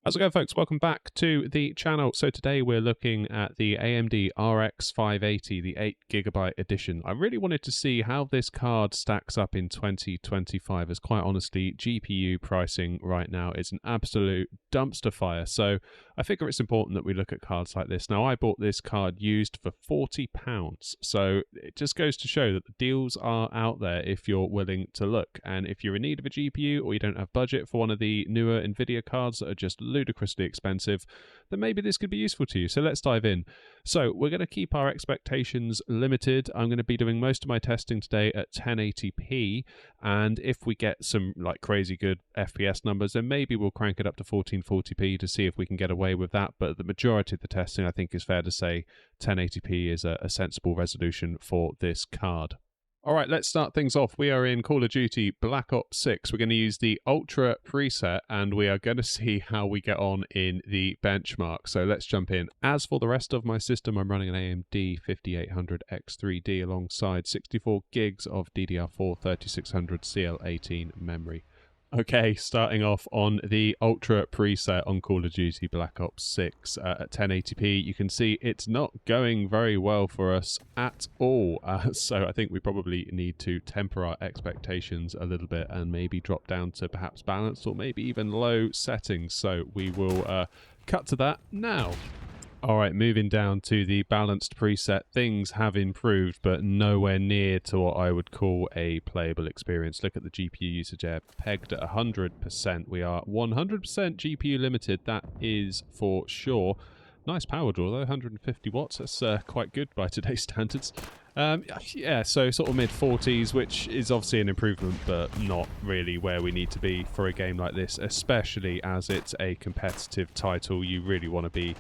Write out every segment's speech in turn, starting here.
How's it going, folks? Welcome back to the channel. So today we're looking at the AMD RX 580, the 8GB edition. I really wanted to see how this card stacks up in 2025, as quite honestly, GPU pricing right now is an absolute dumpster fire. So I figure it's important that we look at cards like this. Now, I bought this card used for £40. So it just goes to show that the deals are out there if you're willing to look. And if you're in need of a GPU or you don't have budget for one of the newer NVIDIA cards that are just ludicrously expensive, then maybe this could be useful to you. So let's dive in. So we're going to keep our expectations limited. I'm going to be doing most of my testing today at 1080p, and if we get some like crazy good FPS numbers, then maybe we'll crank it up to 1440p to see if we can get away with that. But the majority of the testing, I think, is fair to say 1080p is a sensible resolution for this card. All right, let's start things off. We are in Call of Duty Black Ops 6. We're going to use the Ultra preset, and we are going to see how we get on in the benchmark. So let's jump in. As for the rest of my system, I'm running an AMD 5800X3D alongside 64 gigs of DDR4 3600 CL18 memory. Okay, starting off on the Ultra preset on Call of Duty Black Ops 6 at 1080p. You can see it's not going very well for us at all. So I think we probably need to temper our expectations a little bit and maybe drop down to perhaps balanced or maybe even low settings. So we will cut to that now. All right, moving down to the balanced preset, things have improved, but nowhere near to what I would call a playable experience. Look at the GPU usage there, pegged at 100%. We are 100% GPU limited, that is for sure. Nice power draw though, 150 watts, that's quite good by today's standards. Yeah, so sort of mid-40s, which is obviously an improvement, but not really where we need to be for a game like this, especially as it's a competitive title. You really want to be...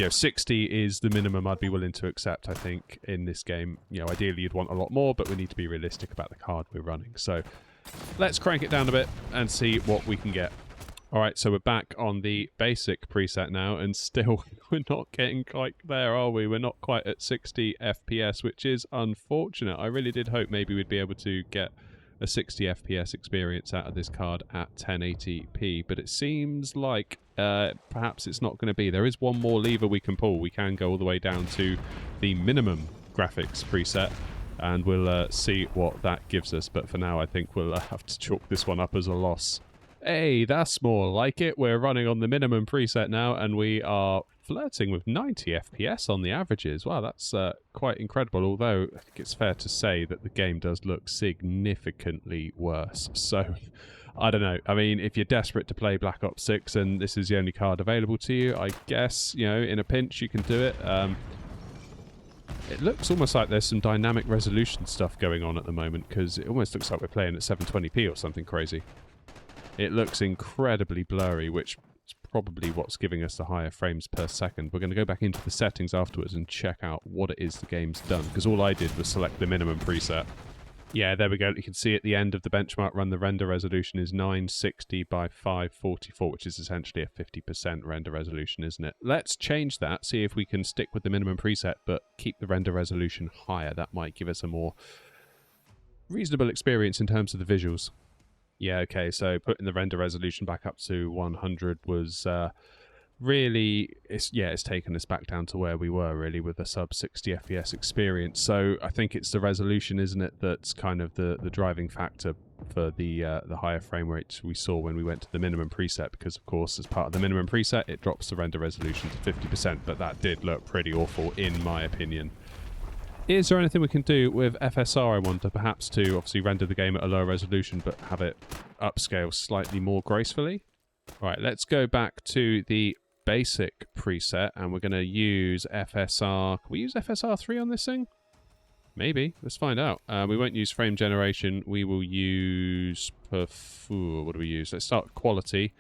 60 is the minimum I'd be willing to accept, I think, in this game. Ideally you'd want a lot more, but we need to be realistic about the card we're running. So let's crank it down a bit and see what we can get. All right, so we're back on the basic preset now, and still we're not getting quite there, are we? We're not quite at 60 FPS, which is unfortunate. I really did hope maybe we'd be able to get a 60 FPS experience out of this card at 1080p, but it seems like perhaps it's not going to be. There is one more lever we can pull. We can go all the way down to the minimum graphics preset, and we'll see what that gives us. But for now, I think we'll have to chalk this one up as a loss. Hey, that's more like it. We're running on the minimum preset now, and we are flirting with 90 FPS on the averages. Wow, that's quite incredible, although I think it's fair to say that the game does look significantly worse. So, I don't know. I mean, if you're desperate to play Black Ops 6 and this is the only card available to you, I guess, in a pinch you can do it. It looks almost like there's some dynamic resolution stuff going on at the moment, because it almost looks like we're playing at 720p or something crazy. It looks incredibly blurry, which is probably what's giving us the higher frames per second. We're going to go back into the settings afterwards and check out what it is the game's done, because all I did was select the minimum preset. Yeah, there we go. You can see at the end of the benchmark run, the render resolution is 960 by 544, which is essentially a 50% render resolution, isn't it? Let's change that, see if we can stick with the minimum preset, but keep the render resolution higher. That might give us a more reasonable experience in terms of the visuals. Yeah, okay, so putting the render resolution back up to 100 was really, it's taken us back down to where we were, really, with a sub 60 FPS experience. So I think it's the resolution, isn't it, that's kind of the driving factor for the higher frame rates we saw when we went to the minimum preset, because, of course, as part of the minimum preset, it drops the render resolution to 50%, but that did look pretty awful, in my opinion. Is there anything we can do with FSR, I wonder, perhaps to obviously render the game at a lower resolution but have it upscale slightly more gracefully? Alright, let's go back to the basic preset, and we're going to use FSR. Can we use FSR 3 on this thing? Maybe. Let's find out. We won't use frame generation. We will use... what do we use? Let's start with quality.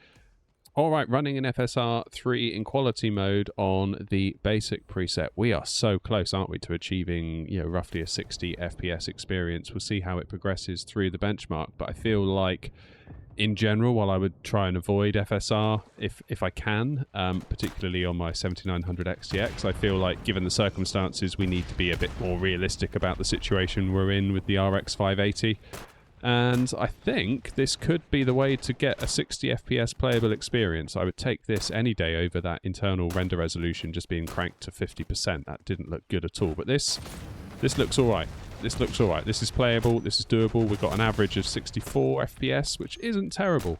Alright, running in FSR 3 in quality mode on the basic preset. We are so close, aren't we, to achieving, roughly a 60 FPS experience. We'll see how it progresses through the benchmark, but I feel like, in general, while I would try and avoid FSR if I can, particularly on my 7900 XTX, I feel like, given the circumstances, we need to be a bit more realistic about the situation we're in with the RX 580. And I think this could be the way to get a 60 FPS playable experience. I would take this any day over that internal render resolution just being cranked to 50%. That didn't look good at all. But this looks alright. This looks alright. This is playable. This is doable. We've got an average of 64 FPS, which isn't terrible.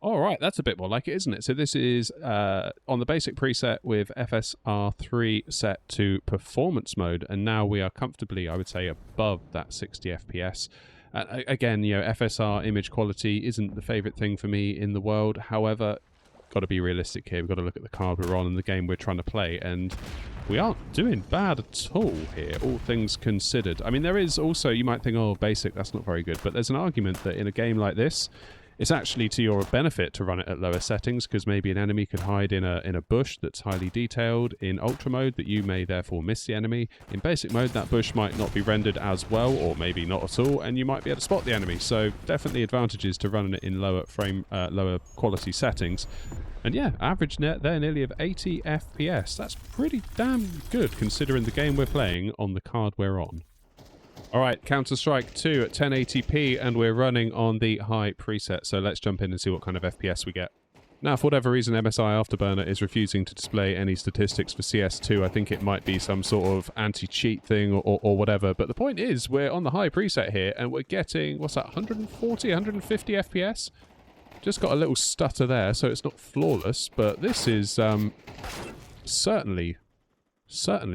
Alright, that's a bit more like it, isn't it? So this is on the basic preset with FSR3 set to performance mode. And now we are comfortably, I would say, above that 60 FPS. Again, you know, FSR image quality isn't the favourite thing for me in the world. However, got to be realistic here. We've got to look at the card we're on and the game we're trying to play. And we aren't doing bad at all here, all things considered. I mean, there is also, you might think, oh, basic, that's not very good. But there's an argument that in a game like this, it's actually to your benefit to run it at lower settings, because maybe an enemy could hide in a bush that's highly detailed in ultra mode that you may therefore miss the enemy. In basic mode, that bush might not be rendered as well, or maybe not at all, and you might be able to spot the enemy. So definitely advantages to running it in lower quality settings. And yeah, average net there nearly of 80 FPS. That's pretty damn good considering the game we're playing on the card we're on. Alright, Counter-Strike 2 at 1080p, and we're running on the high preset, so let's jump in and see what kind of FPS we get. Now, for whatever reason, MSI Afterburner is refusing to display any statistics for CS2. I think it might be some sort of anti-cheat thing or whatever, but the point is, we're on the high preset here, and we're getting, what's that, 140, 150 FPS? Just got a little stutter there, so it's not flawless, but this is certainly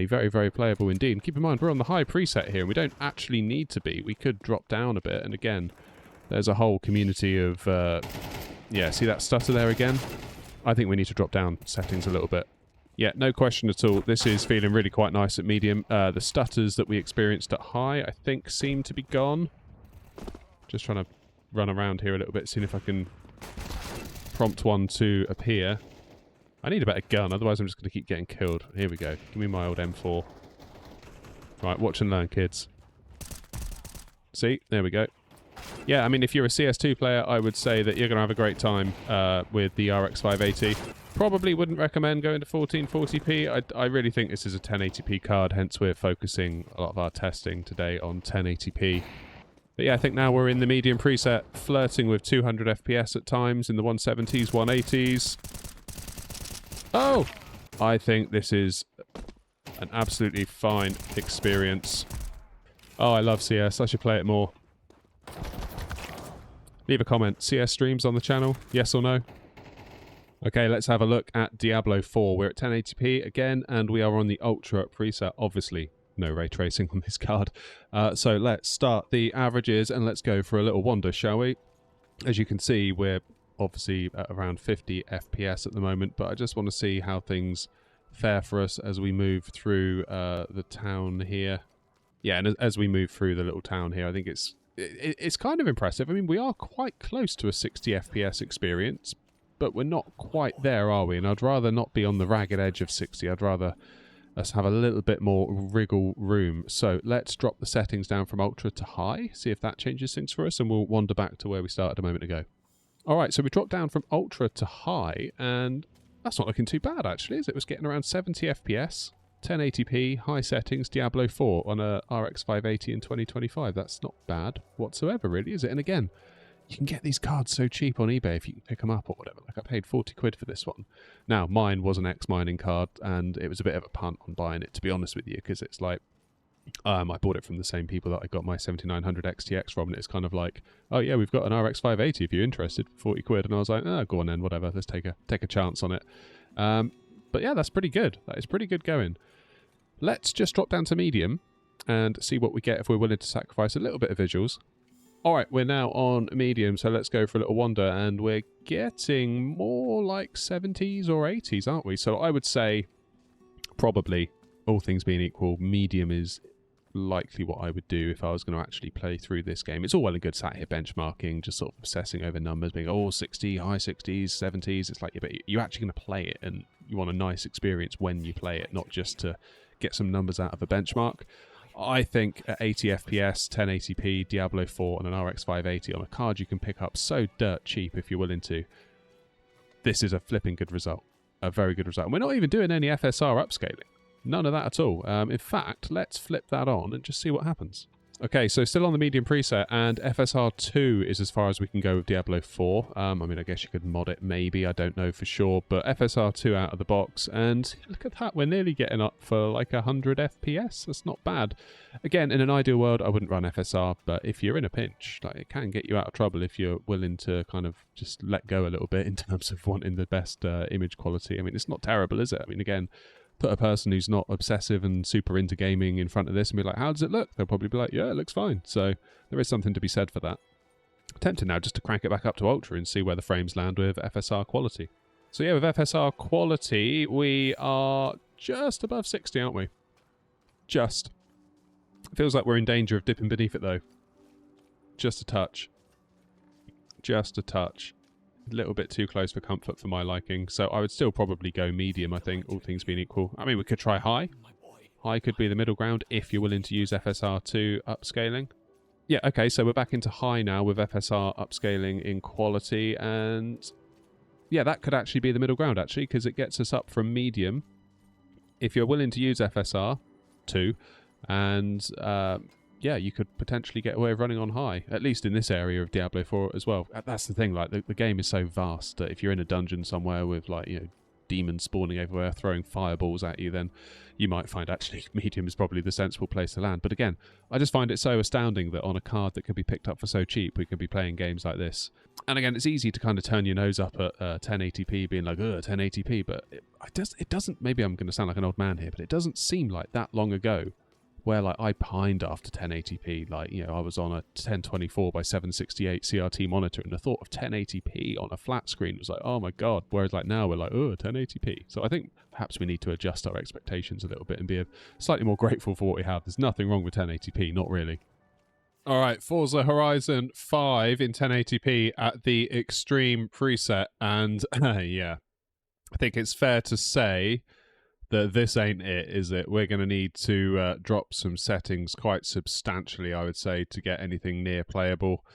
very, very playable indeed. And keep in mind, we're on the high preset here, and we don't actually need to be. We could drop down a bit, and again, there's a whole community of... yeah, see that stutter there again? I think we need to drop down settings a little bit. Yeah, no question at all. This is feeling really quite nice at medium. The stutters that we experienced at high, I think, seem to be gone. Just trying to run around here a little bit, seeing if I can prompt one to appear. I need a better gun, otherwise I'm just going to keep getting killed. Here we go. Give me my old M4. Right, watch and learn, kids. See? There we go. Yeah, I mean, if you're a CS2 player, I would say that you're going to have a great time with the RX 580. Probably wouldn't recommend going to 1440p. I really think this is a 1080p card, hence we're focusing a lot of our testing today on 1080p. But yeah, I think now we're in the medium preset, flirting with 200 FPS at times, in the 170s, 180s. Oh! I think this is an absolutely fine experience. Oh, I love CS. I should play it more. Leave a comment. CS streams on the channel? Yes or no? Okay, let's have a look at Diablo 4. We're at 1080p again, and we are on the Ultra preset. Obviously, no ray tracing on this card. So let's start the averages, and let's go for a little wander, shall we? As you can see, we're obviously at around 50 FPS at the moment, but I just want to see how things fare for us as we move through the town here. Yeah, and as we move through the little town here, I think it's kind of impressive. I mean, we are quite close to a 60 FPS experience, but we're not quite there, are we? And I'd rather not be on the ragged edge of 60. I'd rather us have a little bit more wriggle room. So let's drop the settings down from ultra to high, see if that changes things for us, and we'll wander back to where we started a moment ago. Alright, so we dropped down from ultra to high, and that's not looking too bad, actually, is it? It was getting around 70 FPS, 1080p, high settings, Diablo 4 on a RX 580 in 2025. That's not bad whatsoever, really, is it? And again, you can get these cards so cheap on eBay if you can pick them up or whatever. Like, I paid 40 quid for this one. Now, mine was an X-mining card, and it was a bit of a punt on buying it, to be honest with you, because it's like, I bought it from the same people that I got my 7900 XTX from, and it's kind of like, oh yeah, we've got an RX 580 if you're interested, for 40 quid. And I was like, oh, go on then, whatever, let's take a chance on it. But yeah, that's pretty good. That is pretty good going. Let's just drop down to medium and see what we get if we're willing to sacrifice a little bit of visuals. Alright, we're now on medium, so let's go for a little wander, and we're getting more like 70s or 80s, aren't we? So I would say, probably, all things being equal, medium is likely what I would do if I was going to actually play through this game. It's all well and good sat here benchmarking, just sort of obsessing over numbers, being, oh, 60, high 60s, 70s. It's like, yeah, but you're actually going to play it, and you want a nice experience when you play it, not just to get some numbers out of a benchmark. I think at 80 FPS, 1080p, Diablo 4 and an RX 580 on a card you can pick up so dirt cheap if you're willing to, this is a flipping good result. A very good result. And we're not even doing any FSR upscaling. None of that at all. In fact, let's flip that on and just see what happens. Okay, so still on the medium preset, and FSR 2 is as far as we can go with Diablo 4. I mean, I guess you could mod it, maybe, I don't know for sure, but FSR 2 out of the box, and look at that, we're nearly getting up for like 100 FPS. That's not bad. Again, in an ideal world, I wouldn't run FSR, but if you're in a pinch, like, it can get you out of trouble if you're willing to kind of just let go a little bit in terms of wanting the best image quality. I mean, it's not terrible, is it? I mean, again, put a person who's not obsessive and super into gaming in front of this and be like, how does it look? They'll probably be like, yeah, it looks fine. So there is something to be said for that. Tempted now just to crank it back up to Ultra and see where the frames land with FSR quality. So yeah, with FSR quality, we are just above 60, aren't we? Just. It feels like we're in danger of dipping beneath it, though. Just a touch. Just a touch. A little bit too close for comfort for my liking, so I would still probably go medium, I think, all things being equal. I mean, we could try high. High could be the middle ground if you're willing to use FSR2 upscaling. Yeah, okay, so we're back into high now with FSR upscaling in quality, and yeah, that could actually be the middle ground, actually, because it gets us up from medium. If you're willing to use FSR2, and yeah, you could potentially get away with running on high, at least in this area of Diablo 4 as well. That's the thing, like, the game is so vast that if you're in a dungeon somewhere with, like, you know, demons spawning everywhere, throwing fireballs at you, then you might find actually medium is probably the sensible place to land. But again, I just find it so astounding that on a card that could be picked up for so cheap, we could be playing games like this. And again, it's easy to kind of turn your nose up at 1080p, being like, ugh, 1080p, but it doesn't, maybe I'm going to sound like an old man here, but it doesn't seem like that long ago where, like, I pined after 1080p. Like, you know, I was on a 1024 by 768 CRT monitor, and the thought of 1080p on a flat screen was like, oh my god. Whereas, like, now we're like, oh, 1080p. So I think perhaps we need to adjust our expectations a little bit and be slightly more grateful for what we have. There's nothing wrong with 1080p, not really. All right, Forza Horizon 5 in 1080p at the extreme preset, and yeah, I think it's fair to say that this ain't it, is it? We're going to need to drop some settings quite substantially, I would say, to get anything near playable.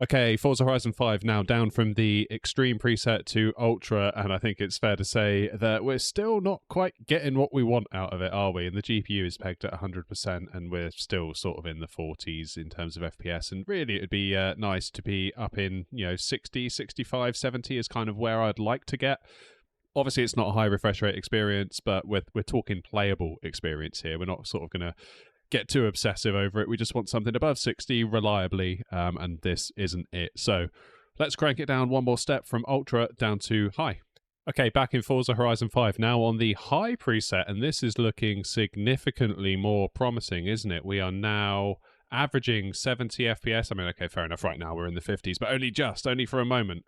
Okay, Forza Horizon 5 now down from the extreme preset to ultra, and I think it's fair to say that we're still not quite getting what we want out of it, are we? And the GPU is pegged at 100%, and we're still sort of in the 40s in terms of FPS, and really it'd be nice to be up in, you know, 60, 65, 70 is kind of where I'd like to get. Obviously, it's not a high refresh rate experience, but we're talking playable experience here. We're not sort of going to get too obsessive over it. We just want something above 60 reliably, and this isn't it. So let's crank it down one more step from ultra down to high. Okay, back in Forza Horizon 5, now on the high preset, and this is looking significantly more promising, isn't it? We are now averaging 70 FPS. I mean, okay, fair enough, right now we're in the 50s, but only for a moment.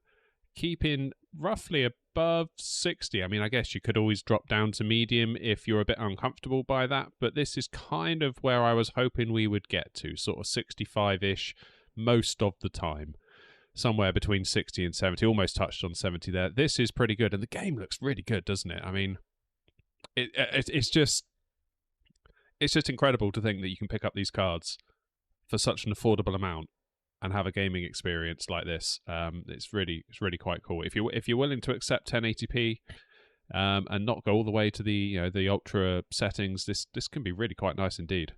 Keeping roughly above 60. I mean, I guess you could always drop down to medium if you're a bit uncomfortable by that, but this is kind of where I was hoping we would get to, sort of 65-ish most of the time. Somewhere between 60 and 70, almost touched on 70 there. This is pretty good, and the game looks really good, doesn't it? I mean, it's just incredible to think that you can pick up these cards for such an affordable amount and have a gaming experience like this. It's really quite cool. If you're willing to accept 1080p and not go all the way to the ultra settings, this can be really quite nice indeed.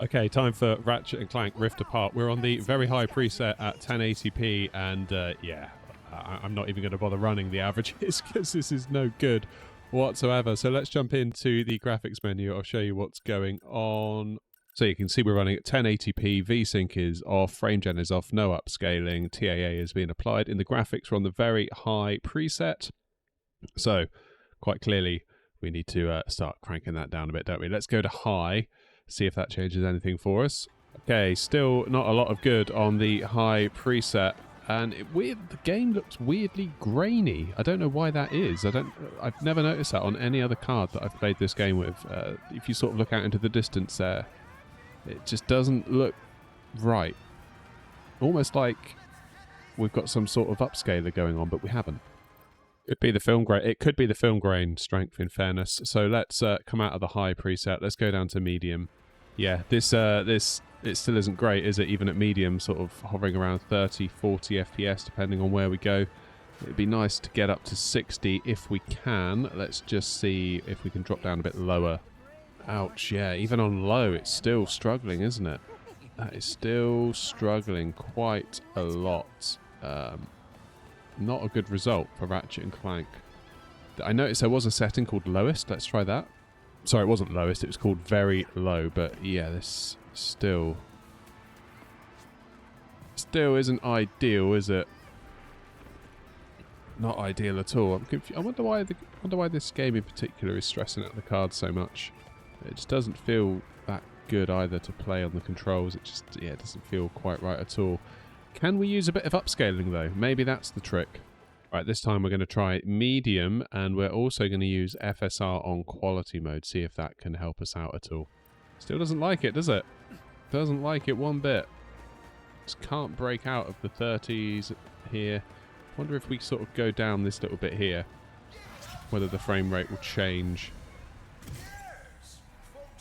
Okay, time for Ratchet and Clank Rift Apart. We're on the very high preset at 1080p, and yeah, I'm not even going to bother running the averages because this is no good whatsoever. So let's jump into the graphics menu. I'll show you what's going on. So you can see we're running at 1080p, VSync is off, frame gen is off, no upscaling, TAA is being applied. In the graphics, we're on the very high preset. So quite clearly, we need to start cranking that down a bit, don't we? Let's go to high, see if that changes anything for us. Okay, still not a lot of good on the high preset. And the game looks weirdly grainy. I don't know why that is. I've never noticed that on any other card that I've played this game with. If you sort of look out into the distance there, it just doesn't look right. Almost like we've got some sort of upscaler going on, but we haven't. It could be the film grain strength, in fairness. So let's come out of the high preset. Let's go down to medium. Yeah, it still isn't great, is it? Even at medium, sort of hovering around 30, 40 FPS, depending on where we go. It'd be nice to get up to 60 if we can. Let's just see if we can drop down a bit lower. Ouch, yeah, even on low, it's still struggling, isn't it? That is still struggling quite a lot. Not a good result for Ratchet and Clank. I noticed there was a setting called lowest. Let's try that. Sorry, it wasn't lowest. It was called very low. But yeah, this still isn't ideal, is it? Not ideal at all. I'm confused. I wonder why this game in particular is stressing out the cards so much. It just doesn't feel that good either to play on the controls. It just, yeah, it doesn't feel quite right at all. Can we use a bit of upscaling though? Maybe that's the trick. Right, this time we're going to try medium, and we're also going to use FSR on quality mode, see if that can help us out at all. Still doesn't like it, does it? Doesn't like it one bit. Just can't break out of the 30s here. Wonder if we sort of go down this little bit here, whether the frame rate will change.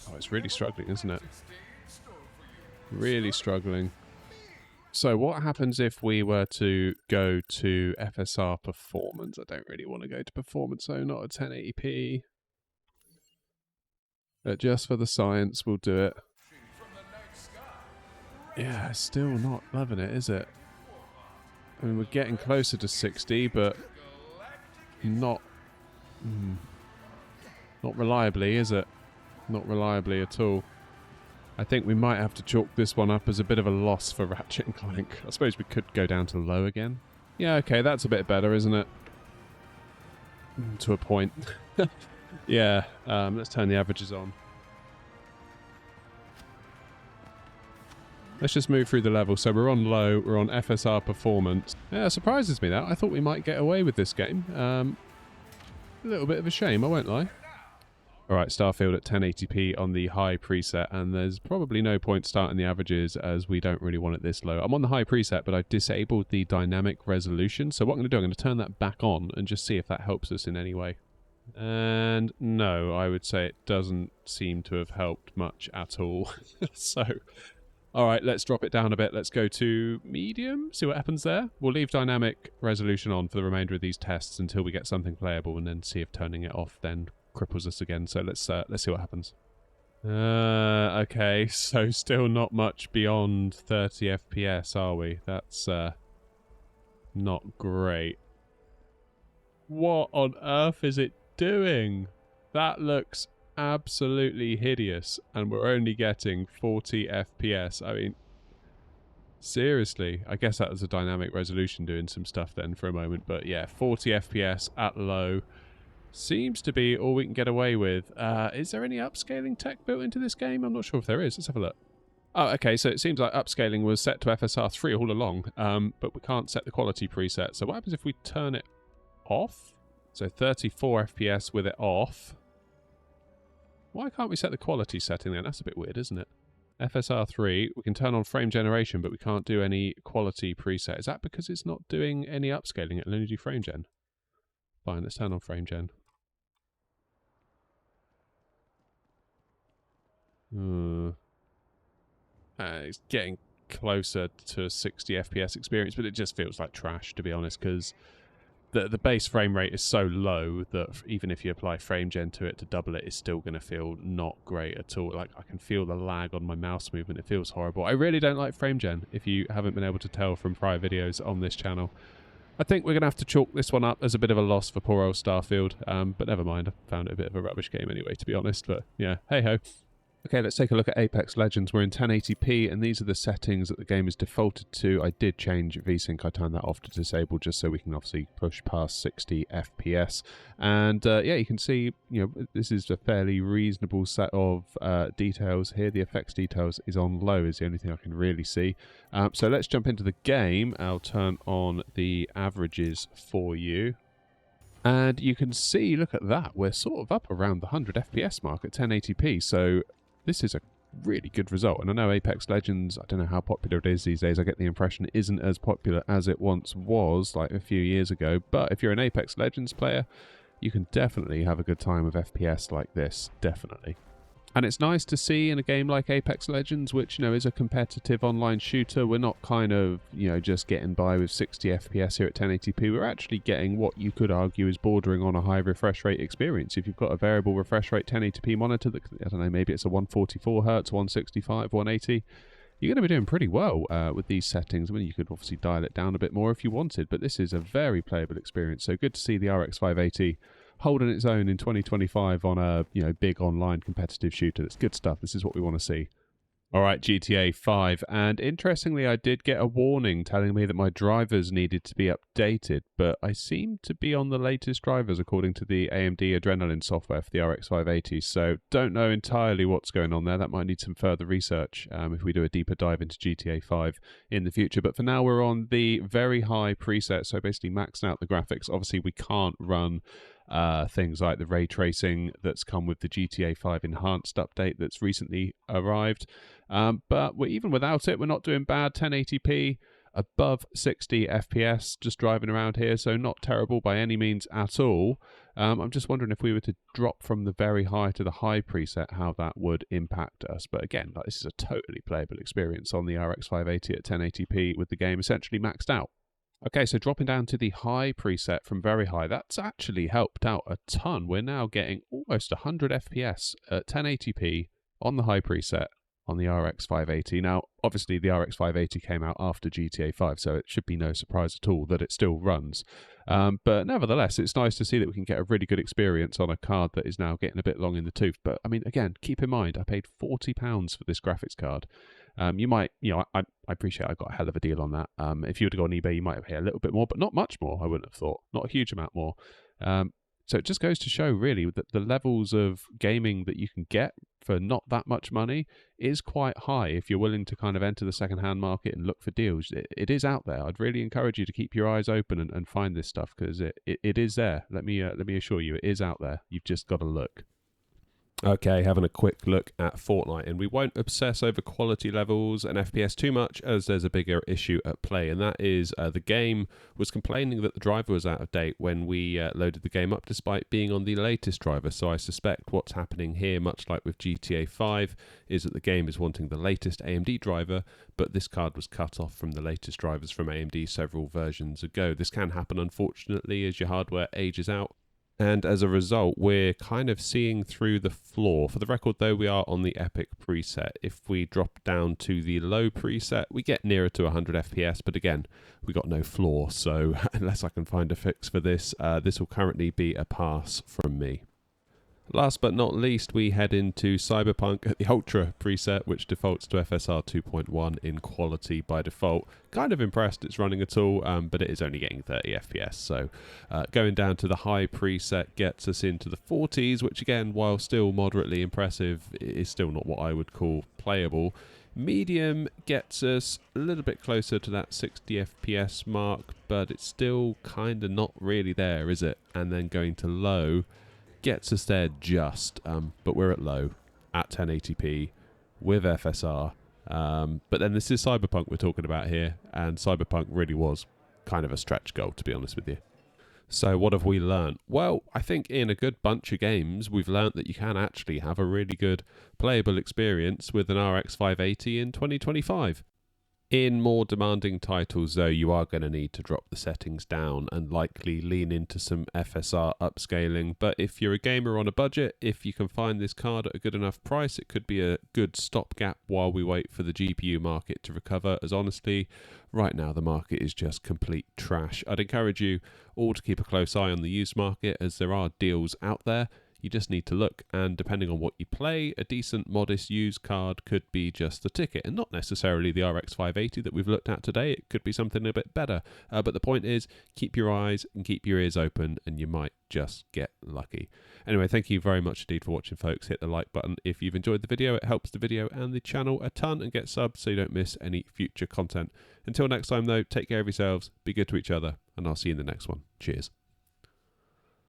Oh, it's really struggling, isn't it? Really struggling. So what happens if we were to go to FSR performance? I don't really want to go to performance, so not at 1080p. But just for the science, we'll do it. Yeah, still not loving it, is it? I mean, we're getting closer to 60, but not reliably, is it? Not reliably at all. I think we might have to chalk this one up as a bit of a loss for Ratchet and Clank. I suppose we could go down to low again. Yeah, okay, that's a bit better, isn't it? To a point. Yeah, let's turn the averages on. Let's just move through the level. So we're on low, we're on FSR performance. Yeah, it surprises me that. I thought we might get away with this game. A little bit of a shame, I won't lie. Alright, Starfield at 1080p on the high preset, and there's probably no point starting the averages as we don't really want it this low. I'm on the high preset, but I've disabled the dynamic resolution. So what I'm going to do, I'm going to turn that back on and just see if that helps us in any way. And no, I would say it doesn't seem to have helped much at all. So, alright, let's drop it down a bit. Let's go to medium, see what happens there. We'll leave dynamic resolution on for the remainder of these tests until we get something playable, and then see if turning it off then cripples us again. So let's see what happens. Okay, so still not much beyond 30 FPS, are we? That's not great. What on earth is it doing? That looks absolutely hideous, and we're only getting 40 FPS. I mean, seriously. I guess that was a dynamic resolution doing some stuff then for a moment, but yeah, 40 FPS at low seems to be all we can get away with. Is there any upscaling tech built into this game? I'm not sure if there is. Let's have a look. Oh, okay, so it seems like upscaling was set to FSR 3 all along, but we can't set the quality preset. So what happens if we turn it off? So 34 FPS with it off. Why can't we set the quality setting then? That's a bit weird, isn't it? FSR 3, we can turn on frame generation, but we can't do any quality preset. Is that because it's not doing any upscaling? It'll only do frame gen. Fine, let's turn on frame gen. It's getting closer to a 60 FPS experience, but it just feels like trash, to be honest, because the base frame rate is so low that even if you apply frame gen to it to double it, it's still going to feel not great at all. Like, I can feel the lag on my mouse movement. It feels horrible. I really don't like frame gen, if you haven't been able to tell from prior videos on this channel. I think we're going to have to chalk this one up as a bit of a loss for poor old Starfield, but never mind. I found it a bit of a rubbish game anyway, to be honest, but yeah, hey-ho. Okay, let's take a look at Apex Legends. We're in 1080p, and these are the settings that the game is defaulted to. I did change VSync. I turned that off to disable just so we can obviously push past 60 FPS. And yeah, you can see, this is a fairly reasonable set of details here. The effects details is on low, is the only thing I can really see. So let's jump into the game. I'll turn on the averages for you. And you can see, look at that, we're sort of up around the 100 FPS mark at 1080p. So this is a really good result. And I know Apex Legends, I don't know how popular it is these days. I get the impression it isn't as popular as it once was, like a few years ago. But if you're an Apex Legends player, you can definitely have a good time with FPS like this, definitely. And it's nice to see in a game like Apex Legends, which, is a competitive online shooter, we're not kind of, just getting by with 60 FPS here at 1080p. We're actually getting what you could argue is bordering on a high refresh rate experience. If you've got a variable refresh rate 1080p monitor that, I don't know, maybe it's a 144 Hz, 165, 180, you're going to be doing pretty well with these settings. I mean, you could obviously dial it down a bit more if you wanted, but this is a very playable experience. So good to see the RX 580 holding its own in 2025 on a big online competitive shooter. That's good stuff. This is what we want to see. All right, GTA 5. And interestingly, I did get a warning telling me that my drivers needed to be updated, but I seem to be on the latest drivers according to the AMD Adrenalin software for the RX 580. So don't know entirely what's going on there. That might need some further research if we do a deeper dive into GTA 5 in the future. But for now, we're on the very high preset, so basically maxing out the graphics. Obviously, we can't run things like the ray tracing that's come with the GTA 5 enhanced update that's recently arrived. But even without it, we're not doing bad. 1080p, above 60 FPS, just driving around here, so not terrible by any means at all. I'm just wondering if we were to drop from the very high to the high preset, how that would impact us. But again, this is a totally playable experience on the RX 580 at 1080p with the game essentially maxed out. Okay, so dropping down to the high preset from very high, that's actually helped out a ton. We're now getting almost 100 FPS at 1080p on the high preset on the RX 580. Now, obviously, the RX 580 came out after GTA 5, so it should be no surprise at all that it still runs. But nevertheless, it's nice to see that we can get a really good experience on a card that is now getting a bit long in the tooth. But, I mean, again, keep in mind, I paid £40 for this graphics card. You might, I appreciate I got a hell of a deal on that. If you were to go on eBay, you might pay a little bit more, but not much more, I wouldn't have thought. Not a huge amount more. So it just goes to show, really, that the levels of gaming that you can get for not that much money is quite high if you're willing to kind of enter the second-hand market and look for deals. It is out there. I'd really encourage you to keep your eyes open and find this stuff, because it is there. Let me assure you, it is out there. You've just got to look. Okay, having a quick look at Fortnite, and we won't obsess over quality levels and FPS too much, as there's a bigger issue at play, and that is the game was complaining that the driver was out of date when we loaded the game up, despite being on the latest driver. So I suspect what's happening here, much like with GTA 5, is that the game is wanting the latest AMD driver, but this card was cut off from the latest drivers from AMD several versions ago. This can happen, unfortunately, as your hardware ages out. And as a result, we're kind of seeing through the flaw. For the record, though, we are on the Epic preset. If we drop down to the low preset, we get nearer to 100 FPS. But again, we got no flaw. So unless I can find a fix for this, this will currently be a pass from me. Last but not least, we head into Cyberpunk at the Ultra preset, which defaults to FSR 2.1 in quality by default. Kind of impressed it's running at all, but it is only getting 30 FPS. So going down to the high preset gets us into the 40s, which again, while still moderately impressive, is still not what I would call playable. Medium gets us a little bit closer to that 60 FPS mark, but it's still kind of not really there, is it? And then going to low gets us there just, but we're at low at 1080p with FSR. But then this is Cyberpunk we're talking about here, and Cyberpunk really was kind of a stretch goal, to be honest with you. So what have we learned? Well, I think in a good bunch of games, we've learned that you can actually have a really good playable experience with an RX 580 in 2025. In more demanding titles, though, you are going to need to drop the settings down and likely lean into some FSR upscaling. But if you're a gamer on a budget, if you can find this card at a good enough price, it could be a good stopgap while we wait for the GPU market to recover, as honestly, right now the market is just complete trash. I'd encourage you all to keep a close eye on the used market, as there are deals out there. You just need to look, and depending on what you play, a decent, modest used card could be just the ticket, and not necessarily the RX 580 that we've looked at today. It could be something a bit better. But the point is, keep your eyes and keep your ears open, and you might just get lucky. Anyway, thank you very much indeed for watching, folks. Hit the like button if you've enjoyed the video. It helps the video and the channel a ton, and get subs so you don't miss any future content. Until next time, though, take care of yourselves, be good to each other, and I'll see you in the next one. Cheers.